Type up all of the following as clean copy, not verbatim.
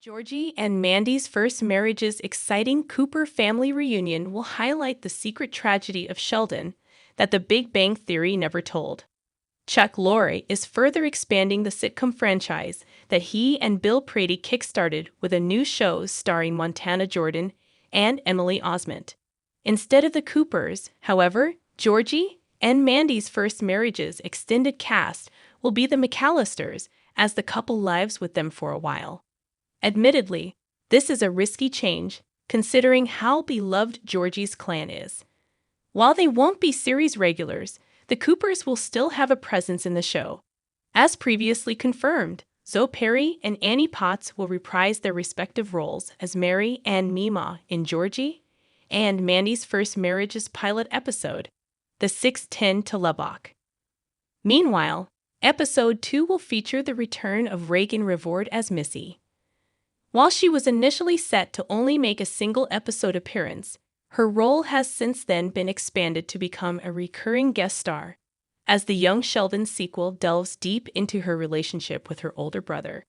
Georgie and Mandy's first marriage's exciting Cooper family reunion will highlight the secret tragedy of Sheldon that The Big Bang Theory never told. Chuck Lorre is further expanding the sitcom franchise that he and Bill Prady kickstarted with a new show starring Montana Jordan and Emily Osment. Instead of the Coopers, however, Georgie and Mandy's first marriage's extended cast will be the McAllisters as the couple lives with them for a while. Admittedly, this is a risky change, considering how beloved Georgie's clan is. While they won't be series regulars, the Coopers will still have a presence in the show. As previously confirmed, Zoe Perry and Annie Potts will reprise their respective roles as Mary and Mima in Georgie and Mandy's first marriage's pilot episode, The 610 to Lubbock. Meanwhile, Episode 2 will feature the return of Reagan Revord as Missy. While she was initially set to only make a single episode appearance, her role has since then been expanded to become a recurring guest star, as the Young Sheldon sequel delves deep into her relationship with her older brother.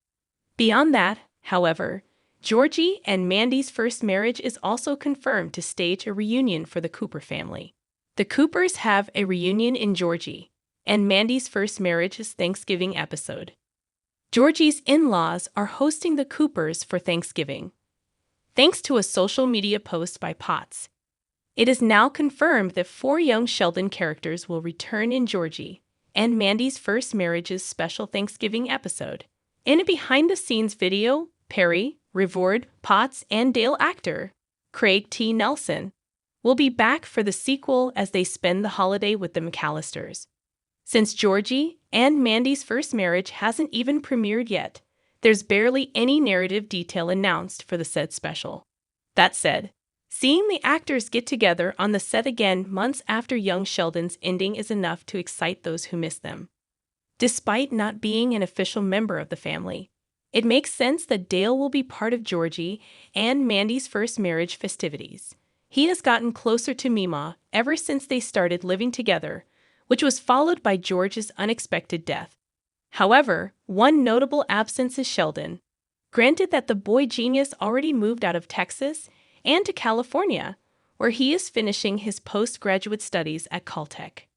Beyond that, however, Georgie and Mandy's first marriage is also confirmed to stage a reunion for the Cooper family. The Coopers have a reunion in Georgie, and Mandy's first marriage's Thanksgiving episode. Georgie's in-laws are hosting the Coopers for Thanksgiving. Thanks to a social media post by Potts, it is now confirmed that 4 young Sheldon characters will return in Georgie and Mandy's first marriage's special Thanksgiving episode. In a behind-the-scenes video, Perry, Revord, Potts, and Dale actor Craig T. Nelson will be back for the sequel as they spend the holiday with the McAllisters. Since Georgie and Mandy's first marriage hasn't even premiered yet, there's barely any narrative detail announced for the said special. That said, seeing the actors get together on the set again months after young Sheldon's ending is enough to excite those who miss them. Despite not being an official member of the family, it makes sense that Dale will be part of Georgie and Mandy's first marriage festivities. He has gotten closer to Mima ever since they started living together, which was followed by George's unexpected death. However, one notable absence is Sheldon. Granted that the boy genius already moved out of Texas and to California, where he is finishing his postgraduate studies at Caltech.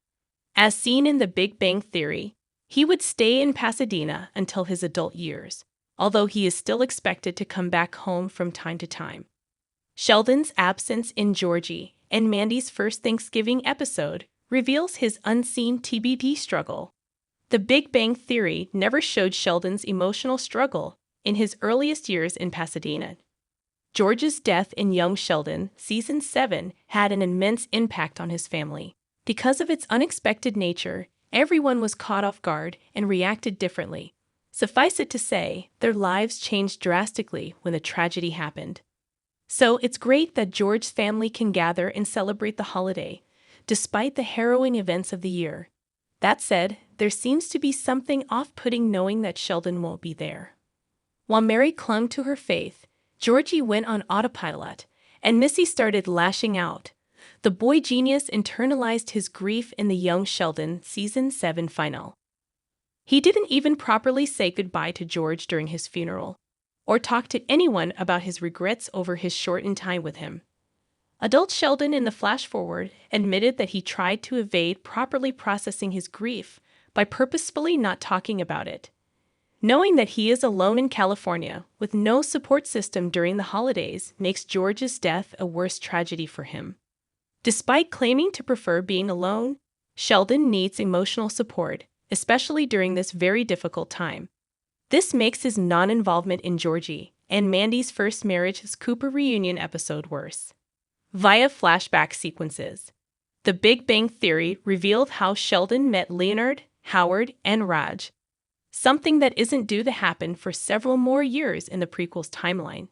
As seen in The Big Bang Theory, he would stay in Pasadena until his adult years, although he is still expected to come back home from time to time. Sheldon's absence in Georgie and Mandy's first Thanksgiving episode reveals his unseen TBBT struggle. The Big Bang Theory never showed Sheldon's emotional struggle in his earliest years in Pasadena. George's death in Young Sheldon, Season 7, had an immense impact on his family. Because of its unexpected nature, everyone was caught off guard and reacted differently. Suffice it to say, their lives changed drastically when the tragedy happened. So it's great that George's family can gather and celebrate the holiday, despite the harrowing events of the year. That said, there seems to be something off-putting knowing that Sheldon won't be there. While Mary clung to her faith, Georgie went on autopilot, and Missy started lashing out. The boy genius internalized his grief in the Young Sheldon Season 7 final. He didn't even properly say goodbye to George during his funeral, or talk to anyone about his regrets over his shortened time with him. Adult Sheldon in the flash-forward admitted that he tried to evade properly processing his grief by purposefully not talking about it. Knowing that he is alone in California with no support system during the holidays makes George's death a worse tragedy for him. Despite claiming to prefer being alone, Sheldon needs emotional support, especially during this very difficult time. This makes his non-involvement in Georgie and Mandy's first marriage's Cooper reunion episode worse. Via flashback sequences, The Big Bang Theory revealed how Sheldon met Leonard, Howard, and Raj, something that isn't due to happen for several more years in the prequel's timeline.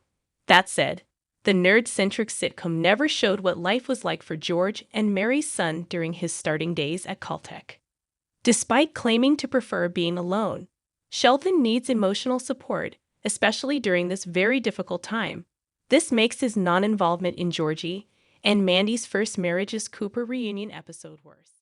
That said, the nerd-centric sitcom never showed what life was like for George and Mary's son during his starting days at Caltech. Despite claiming to prefer being alone, Sheldon needs emotional support, especially during this very difficult time. This makes his non-involvement in Georgie and Mandy's first marriage's Cooper reunion episode worse.